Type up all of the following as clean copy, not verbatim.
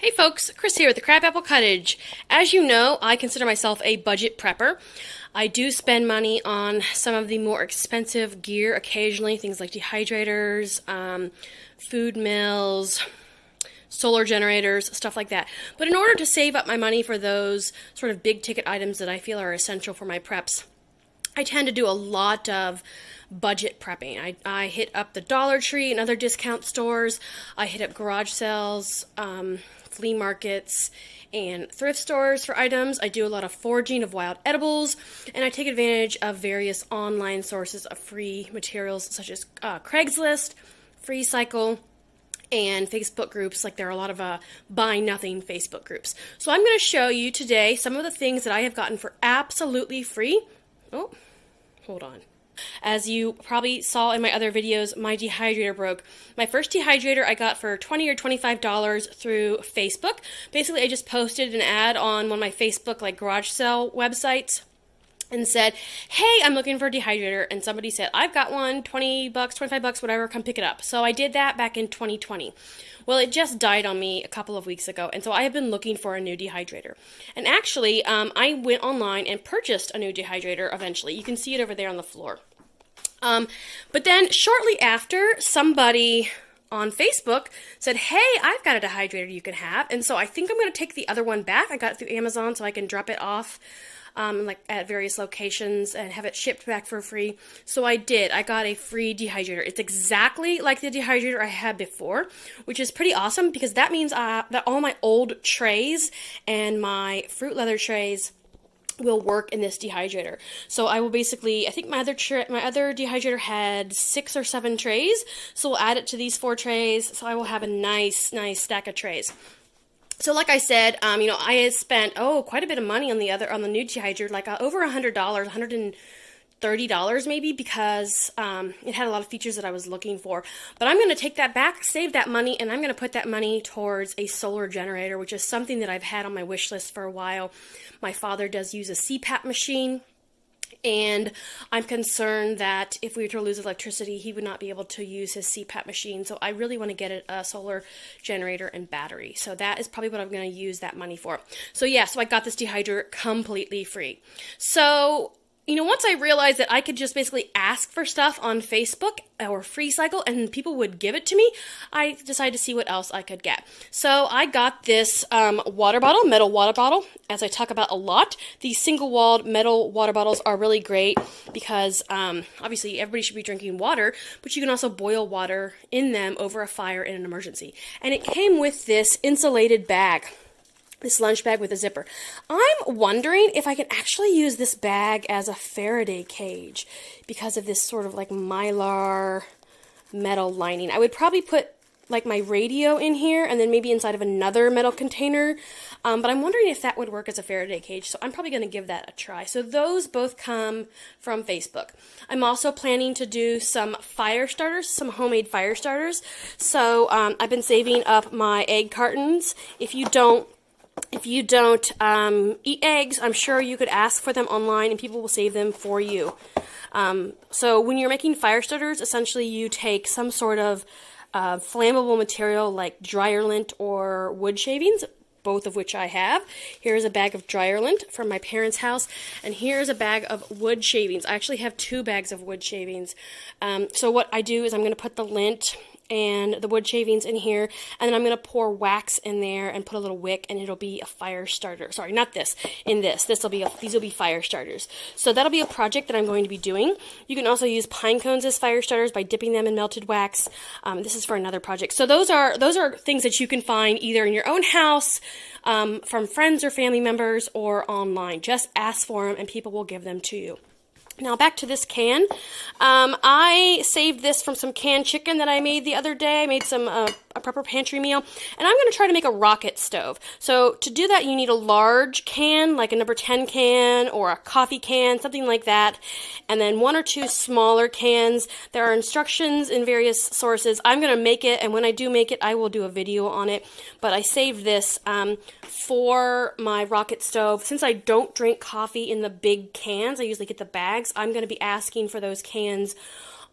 Hey folks, Chris here at the Crabapple Cottage. As you know, I consider myself a budget prepper. I do spend money on some of the more expensive gear occasionally, things like dehydrators, food mills, solar generators, stuff like that. But in order to save up my money for those sort of big ticket items that I feel are essential for my preps, I tend to do a lot of budget prepping. I hit up the Dollar Tree and other discount stores. I hit up garage sales, flea markets, and thrift stores for items. I do a lot of foraging of wild edibles, and I take advantage of various online sources of free materials such as Craigslist, Free Cycle, and Facebook groups. Like there are a lot of buy nothing Facebook groups. So I'm going to show you today some of the things that I have gotten for absolutely free. Oh, hold on. As you probably saw in my other videos, my dehydrator broke. My first dehydrator I got for $20 or $25 through Facebook. Basically, I just posted an ad on one of my Facebook garage sale websites and said, hey, I'm looking for a dehydrator. And somebody said, I've got one, 20 bucks, 25 bucks, whatever, come pick it up. So I did that back in 2020. Well, it just died on me a couple of weeks ago, and so I have been looking for a new dehydrator. And actually, I went online and purchased a new dehydrator eventually. You can see it over there on the floor. But then shortly after, somebody on Facebook said, hey, I've got a dehydrator you can have. And so I think I'm going to take the other one back. I got it through Amazon so I can drop it off at various locations and have it shipped back for free. So I did. I got a free dehydrator. It's exactly like the dehydrator I had before, which is pretty awesome because that means that all my old trays and my fruit leather trays will work in this dehydrator. So I will basically, I think my other dehydrator had 6 or 7 trays, so we'll add it to these 4 trays, so I will have a nice stack of trays. So like I said, I had spent quite a bit of money on the new dehydrator, over $100, $130 maybe, because it had a lot of features that I was looking for. But I'm going to take that back, save that money, and I'm going to put that money towards a solar generator, which is something that I've had on my wish list for a while. My father does use a CPAP machine, and I'm concerned that if we were to lose electricity, he would not be able to use his CPAP machine. So I really want to get a solar generator and battery. So that is probably what I'm going to use that money for. So yeah, so I got this dehydrator completely free. So once I realized that I could just basically ask for stuff on Facebook or Free Cycle and people would give it to me, I decided to see what else I could get. So I got this metal water bottle. As I talk about a lot, these single-walled metal water bottles are really great because obviously everybody should be drinking water, but you can also boil water in them over a fire in an emergency. And it came with this insulated bag. This lunch bag with a zipper. I'm wondering if I can actually use this bag as a Faraday cage because of this sort of mylar metal lining. I would probably put my radio in here and then maybe inside of another metal container, but I'm wondering if that would work as a Faraday cage, so I'm probably going to give that a try. So those both come from Facebook. I'm also planning to do some fire starters, some homemade fire starters. So I've been saving up my egg cartons. If you don't eat eggs, I'm sure you could ask for them online and people will save them for you. So when you're making fire starters, essentially you take some sort of flammable material like dryer lint or wood shavings, both of which I have. Here's a bag of dryer lint from my parents' house, and here's a bag of wood shavings. I actually have 2 bags of wood shavings. So what I do is I'm going to put the lint and the wood shavings in here, and then I'm going to pour wax in there and put a little wick, and it'll be a fire starter. Sorry, not this. In this. These will be fire starters. So that'll be a project that I'm going to be doing. You can also use pine cones as fire starters by dipping them in melted wax. This is for another project. So those are things that you can find either in your own house, from friends or family members, or online. Just ask for them, and people will give them to you. Now back to this can. I saved this from some canned chicken that I made the other day. I made some a proper pantry meal, and I'm going to try to make a rocket stove. So to do that, you need a large can, like a number 10 can or a coffee can, something like that, and then 1 or 2 smaller cans. There are instructions in various sources. I'm going to make it, and when I do make it, I will do a video on it, but I saved this for my rocket stove. Since I don't drink coffee in the big cans, I usually get the bags, I'm going to be asking for those cans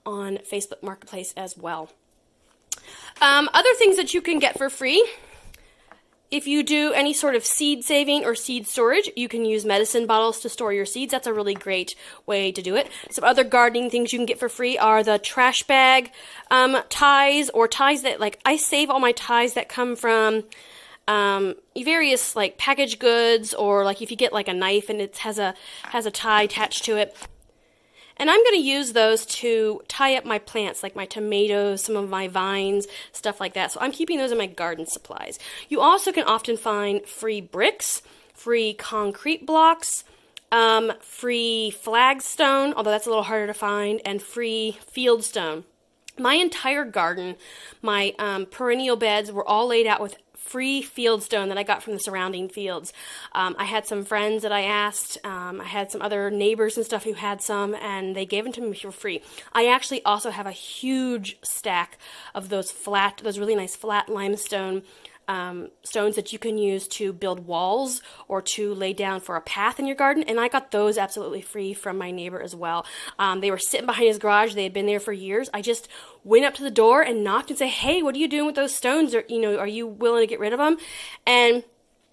on Facebook Marketplace as well. Other things that you can get for free. If you do any sort of seed saving or seed storage, you can use medicine bottles to store your seeds. That's a really great way to do it. Some other gardening things you can get for free are the trash bag ties, or ties that, like, I save all my ties that come from various like packaged goods, or like if you get like a knife and it has a tie attached to it. And I'm going to use those to tie up my plants, like my tomatoes, some of my vines, stuff like that. So I'm keeping those in my garden supplies. You also can often find free bricks, free concrete blocks, free flagstone, although that's a little harder to find, and free fieldstone. My entire garden, my perennial beds were all laid out with free fieldstone that I got from the surrounding fields. I had some friends that I asked. I had some other neighbors and stuff who had some, and they gave them to me for free. I actually also have a huge stack of those really nice flat limestone stones that you can use to build walls or to lay down for a path in your garden, and I got those absolutely free from my neighbor as well. They were sitting behind his garage. They had been there for years. I just went up to the door and knocked and said, "Hey, what are you doing with those stones? Or, are you willing to get rid of them?" And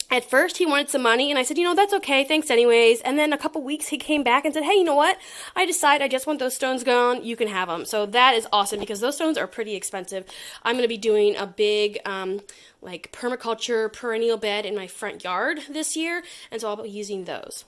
at first, he wanted some money, and I said, that's okay, thanks anyways. And then a couple weeks, he came back and said, "Hey, you know what? I decide I just want those stones gone. You can have them." So that is awesome, because those stones are pretty expensive. I'm going to be doing a big, like permaculture perennial bed in my front yard this year, and so I'll be using those.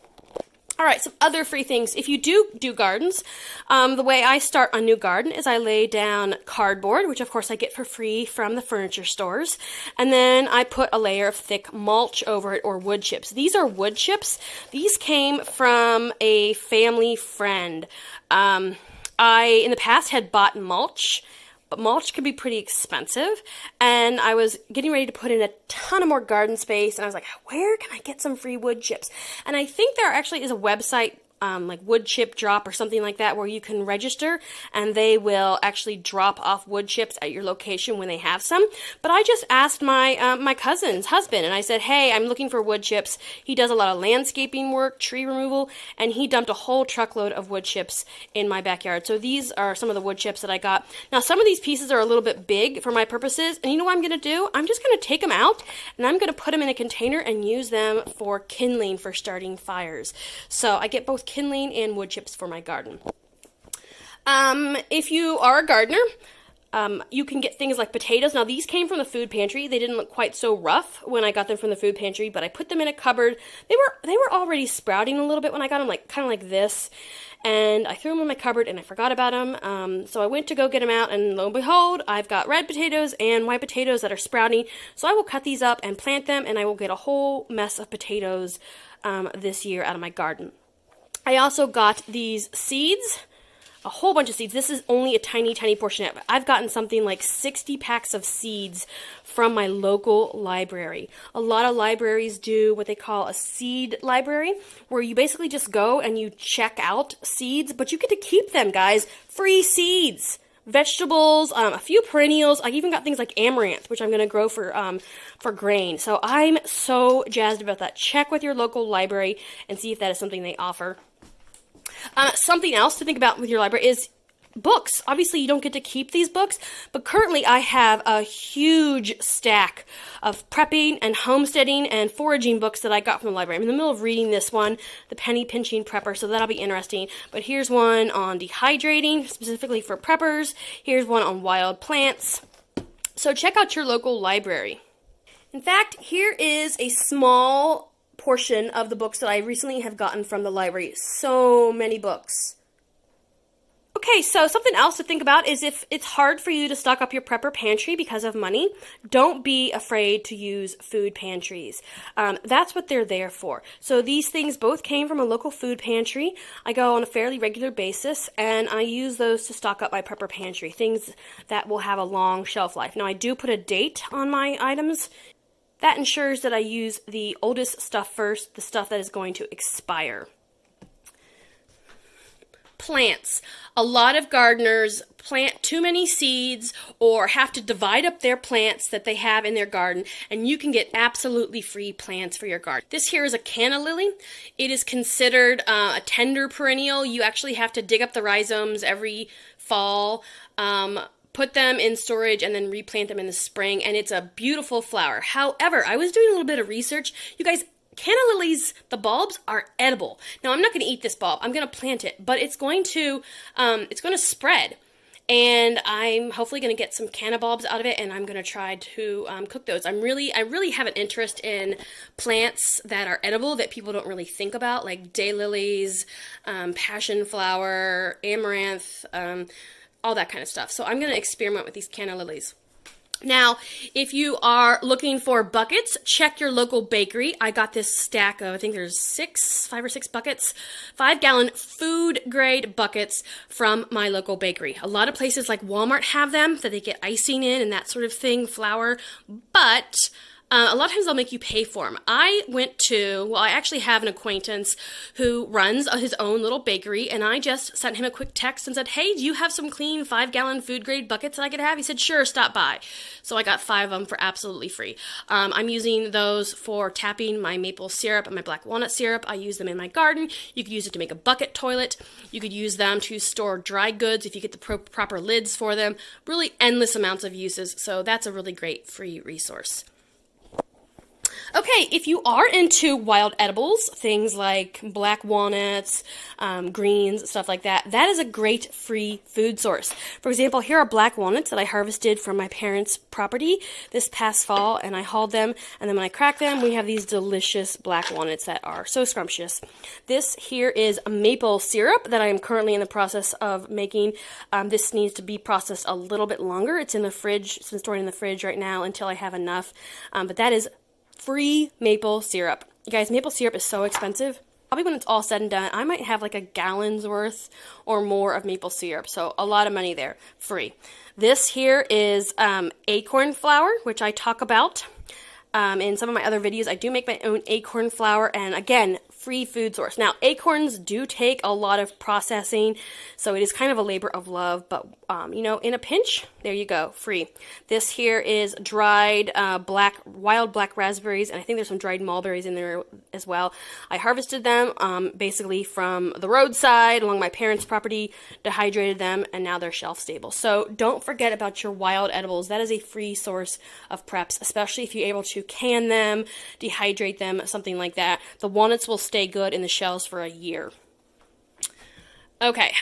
All right, some other free things. If you do gardens, the way I start a new garden is I lay down cardboard, which of course I get for free from the furniture stores, and then I put a layer of thick mulch over it, or wood chips. These are wood chips. These came from a family friend. I, in the past, had bought mulch, but mulch can be pretty expensive, and I was getting ready to put in a ton of more garden space, and I was like, where can I get some free wood chips? And I think there actually is a website, like Wood Chip Drop or something like that, where you can register and they will actually drop off wood chips at your location when they have some. But I just asked my my cousin's husband, and I said, "Hey, I'm looking for wood chips." He does a lot of landscaping work, tree removal, and he dumped a whole truckload of wood chips in my backyard. So these are some of the wood chips that I got. Now, some of these pieces are a little bit big for my purposes, and you know what I'm going to do? I'm just going to take them out, and I'm going to put them in a container and use them for kindling, for starting fires. So I get both kindling and wood chips for my garden. If you are a gardener, you can get things like potatoes. Now, these came from the food pantry. They didn't look quite so rough when I got them from the food pantry, but I put them in a cupboard. They were already sprouting a little bit when I got them, like kind of like this. And I threw them in my cupboard and I forgot about them. So I went to go get them out, and lo and behold, I've got red potatoes and white potatoes that are sprouting. So I will cut these up and plant them, and I will get a whole mess of potatoes this year out of my garden. I also got these seeds, a whole bunch of seeds. This is only a tiny, tiny portion of it. I've gotten something like 60 packs of seeds from my local library. A lot of libraries do what they call a seed library, where you basically just go and you check out seeds, but you get to keep them, guys. Free seeds. Vegetables, a few perennials. I even got things like amaranth, which I'm going to grow for grain. So I'm so jazzed about that. Check with your local library and see if that is something they offer. Something else to think about with your library is books. Obviously, you don't get to keep these books, but currently I have a huge stack of prepping and homesteading and foraging books that I got from the library. I'm in the middle of reading this one, The Penny Pinching Prepper, so that'll be interesting. But here's one on dehydrating, specifically for preppers. Here's one on wild plants. So check out your local library. In fact, here is a small portion of the books that I recently have gotten from the library. So many books. Okay, so something else to think about is if it's hard for you to stock up your prepper pantry because of money, don't be afraid to use food pantries. That's what they're there for. So these things both came from a local food pantry. I go on a fairly regular basis, and I use those to stock up my prepper pantry, things that will have a long shelf life. Now, I do put a date on my items. That ensures that I use the oldest stuff first, the stuff that is going to expire. Plants. A lot of gardeners plant too many seeds or have to divide up their plants that they have in their garden, and you can get absolutely free plants for your garden. This here is a canna lily. It is considered a tender perennial. You actually have to dig up the rhizomes every fall, put them in storage and then replant them in the spring, and it's a beautiful flower. However, I was doing a little bit of research. You guys, canna lilies, the bulbs are edible. Now, I'm not going to eat this bulb. I'm going to plant it, but it's going to spread. And I'm hopefully going to get some canna bulbs out of it, and I'm going to try to cook those. I really have an interest in plants that are edible that people don't really think about, like daylilies, passion flower, amaranth, all that kind of stuff. So I'm going to experiment with these canna lilies. Now, if you are looking for buckets, check your local bakery. I got this stack of, I think there's 5 or 6 buckets, 5-gallon food grade buckets from my local bakery. A lot of places like Walmart have them that they get icing in and that sort of thing, flour, but a lot of times they'll make you pay for them. I actually have an acquaintance who runs his own little bakery, and I just sent him a quick text and said, hey, do you have some clean 5-gallon food grade buckets that I could have? He said, sure, stop by. So I got 5 of them for absolutely free. I'm using those for tapping my maple syrup and my black walnut syrup. I use them in my garden. You could use it to make a bucket toilet. You could use them to store dry goods if you get the proper lids for them. Really endless amounts of uses, so that's a really great free resource. Okay, if you are into wild edibles, things like black walnuts, greens, stuff like that, that is a great free food source. For example, here are black walnuts that I harvested from my parents' property this past fall, and I hauled them, and then when I crack them, we have these delicious black walnuts that are so scrumptious. This here is maple syrup that I am currently in the process of making. This needs to be processed a little bit longer. It's in the fridge. It's been stored in the fridge right now until I have enough, but that is free maple syrup. You guys, maple syrup is so expensive. Probably when it's all said and done, I might have like a gallon's worth or more of maple syrup. So a lot of money there, free. This here is acorn flour, which I talk about in some of my other videos. I do make my own acorn flour, and again, free food source. Now, acorns do take a lot of processing, so it is kind of a labor of love, but in a pinch, there you go, free. This here is dried wild black raspberries, and I think there's some dried mulberries in there as well. I harvested them basically from the roadside along my parents' property, dehydrated them, and now they're shelf stable. So don't forget about your wild edibles. That is a free source of preps, especially if you're able to can them, dehydrate them, something like that. The walnuts will stay good in the shells for a year. Okay,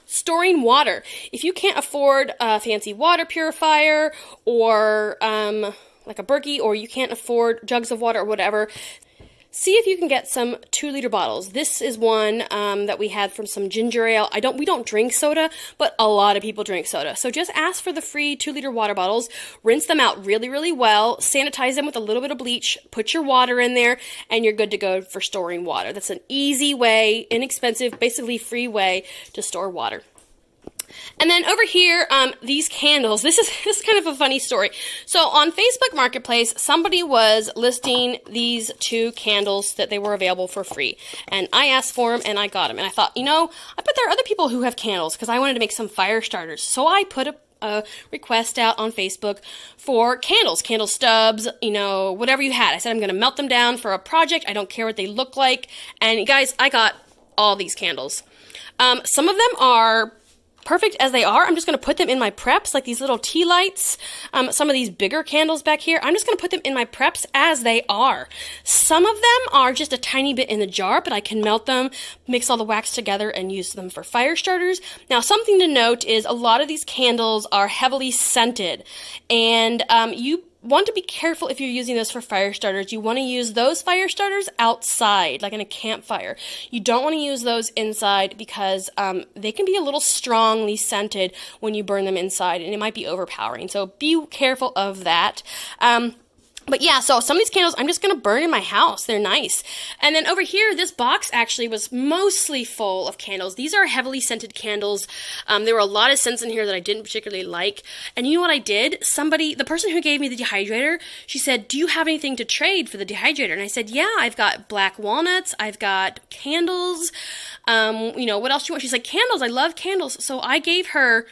storing water. If you can't afford a fancy water purifier or like a Berkey, or you can't afford jugs of water or whatever, see if you can get some 2-liter bottles. This is one that we had from some ginger ale. We don't drink soda, but a lot of people drink soda. So just ask for the free 2-liter water bottles, rinse them out really, really well, sanitize them with a little bit of bleach, put your water in there, and you're good to go for storing water. That's an easy way, inexpensive, basically free way to store water. And then over here, these candles. This is kind of a funny story. So on Facebook Marketplace, somebody was listing these 2 candles that they were available for free. And I asked for them, and I got them. And I thought, I bet there are other people who have candles, because I wanted to make some fire starters. So I put a request out on Facebook for candle stubs, whatever you had. I said I'm going to melt them down for a project. I don't care what they look like. And guys, I got all these candles. Some of them are perfect as they are. I'm just going to put them in my preps, like these little tea lights. Some of these bigger candles back here, I'm just going to put them in my preps as they are. Some of them are just a tiny bit in the jar, but I can melt them, mix all the wax together, and use them for fire starters. Now, something to note is a lot of these candles are heavily scented, and you want to be careful if you're using this for fire starters. You want to use those fire starters outside, like in a campfire. You don't want to use those inside because they can be a little strongly scented when you burn them inside, and it might be overpowering. So be careful of that. But yeah, so some of these candles I'm just going to burn in my house. They're nice. And then over here, this box actually was mostly full of candles. These are heavily scented candles. There were a lot of scents in here that I didn't particularly like. And you know what I did? The person who gave me the dehydrator, she said, do you have anything to trade for the dehydrator? And I said, yeah, I've got black walnuts. I've got candles. What else do you want? She's like, candles. I love candles. So I gave her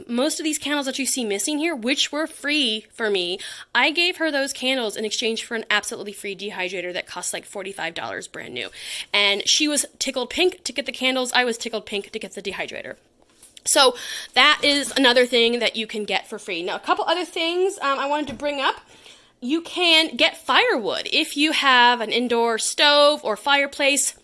most of these candles that you see missing here, which were free for me, I gave her those candles in exchange for an absolutely free dehydrator that costs like $45 brand new. And she was tickled pink to get the candles. I was tickled pink to get the dehydrator. So that is another thing that you can get for free. Now, a couple other things I wanted to bring up. You can get firewood. If you have an indoor stove or fireplace,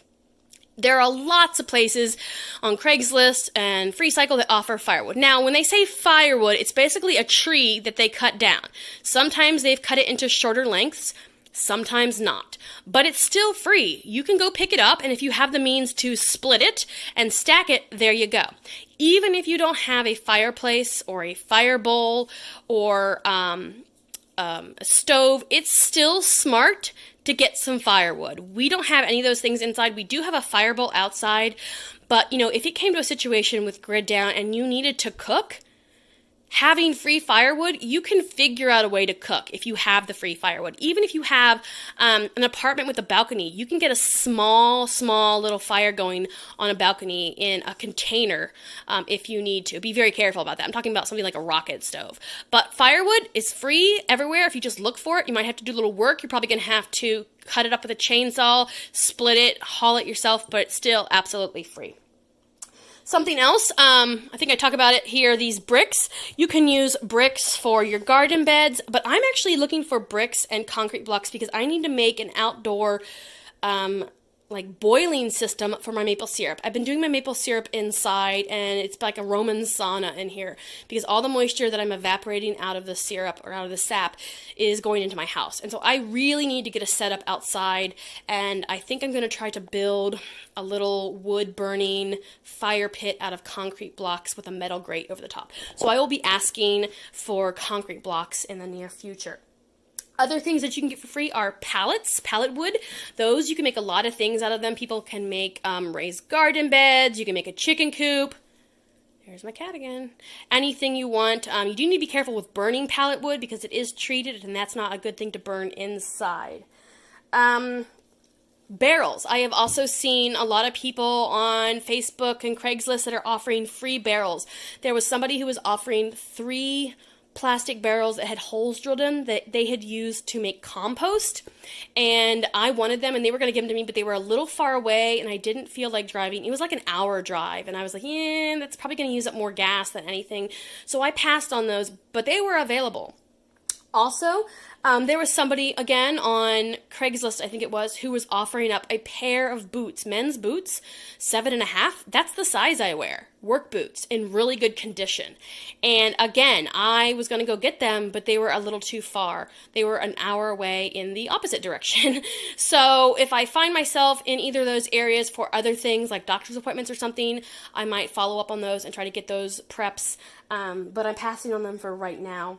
there are lots of places on Craigslist and FreeCycle that offer firewood. Now, when they say firewood, it's basically a tree that they cut down. Sometimes they've cut it into shorter lengths, sometimes not. But it's still free. You can go pick it up, and if you have the means to split it and stack it, there you go. Even if you don't have a fireplace or a fire bowl or a stove, it's still smart to get some firewood. We don't have any of those things inside. We do have a fire bowl outside, but if it came to a situation with grid down and you needed to cook, having free firewood, you can figure out a way to cook if you have the free firewood. Even if you have an apartment with a balcony, you can get a small little fire going on a balcony in a container if you need to. Be very careful about that. I'm talking about something like a rocket stove. But firewood is free everywhere if you just look for it. You might have to do a little work. You're probably going to have to cut it up with a chainsaw, split it, haul it yourself, but it's still absolutely free. Something else, I think I talk about it here, these bricks. You can use bricks for your garden beds, but I'm actually looking for bricks and concrete blocks because I need to make an outdoor boiling system for my maple syrup. I've been doing my maple syrup inside, and it's like a Roman sauna in here because all the moisture that I'm evaporating out of the syrup or out of the sap is going into my house. And so I really need to get a setup outside, and I think I'm going to try to build a little wood burning fire pit out of concrete blocks with a metal grate over the top. So I will be asking for concrete blocks in the near future. Other things that you can get for free are pallets, pallet wood. Those, you can make a lot of things out of them. People can make raised garden beds. You can make a chicken coop. There's my cat again. Anything you want. You do need to be careful with burning pallet wood because it is treated, and that's not a good thing to burn inside. Barrels. I have also seen a lot of people on Facebook and Craigslist that are offering free barrels. There was somebody who was offering 3 plastic barrels that had holes drilled in that they had used to make compost, and I wanted them and they were going to give them to me, but they were a little far away and I didn't feel like driving. It was like an hour drive and I was like, yeah, that's probably going to use up more gas than anything, so I passed on those, but they were available. Also, there was somebody, again, on Craigslist, I think it was, who was offering up a pair of boots, men's boots, 7.5. That's the size I wear, work boots, in really good condition. And again, I was going to go get them, but they were a little too far. They were an hour away in the opposite direction. So if I find myself in either of those areas for other things, like doctor's appointments or something, I might follow up on those and try to get those preps, but I'm passing on them for right now.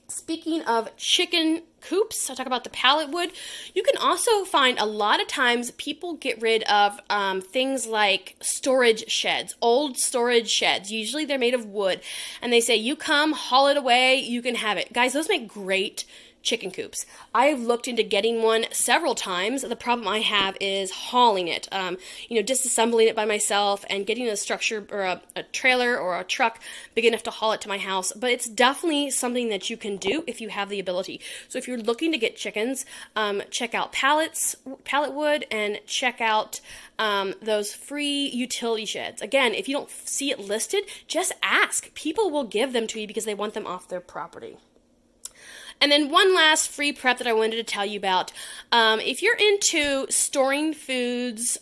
Speaking of chicken coops, I talk about the pallet wood. You can also find a lot of times people get rid of things like storage sheds, old storage sheds. Usually they're made of wood, and they say, you come, haul it away, you can have it. Guys, those make great chicken coops. I've looked into getting one several times. The problem I have is hauling it, disassembling it by myself and getting a structure or a trailer or a truck big enough to haul it to my house. But it's definitely something that you can do if you have the ability. So if you're looking to get chickens, check out pallet wood, and check out those free utility sheds. Again, if you don't see it listed, just ask. People will give them to you because they want them off their property. And then one last free prep that I wanted to tell you about. If you're into storing foods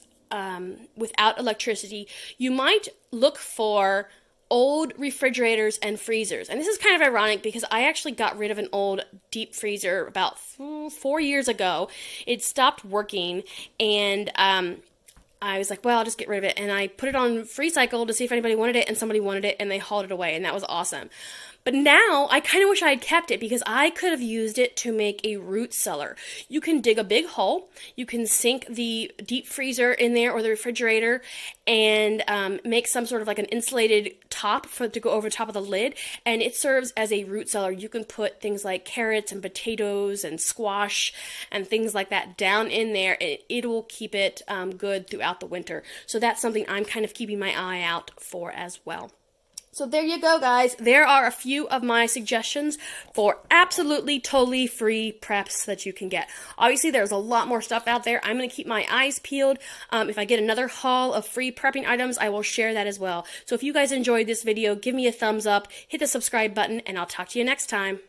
without electricity, you might look for old refrigerators and freezers. And this is kind of ironic because I actually got rid of an old deep freezer about 4 years ago. It stopped working, and I was like, well, I'll just get rid of it. And I put it on FreeCycle to see if anybody wanted it, and somebody wanted it, and they hauled it away, and that was awesome. But now, I kind of wish I had kept it because I could have used it to make a root cellar. You can dig a big hole, you can sink the deep freezer in there or the refrigerator, and make some sort of like an insulated top to go over top of the lid, and it serves as a root cellar. You can put things like carrots and potatoes and squash and things like that down in there, and it will keep it good throughout the winter. So that's something I'm kind of keeping my eye out for as well. So there you go, guys. There are a few of my suggestions for absolutely totally free preps that you can get. Obviously, there's a lot more stuff out there. I'm going to keep my eyes peeled. If I get another haul of free prepping items, I will share that as well. So if you guys enjoyed this video, give me a thumbs up, hit the subscribe button, and I'll talk to you next time.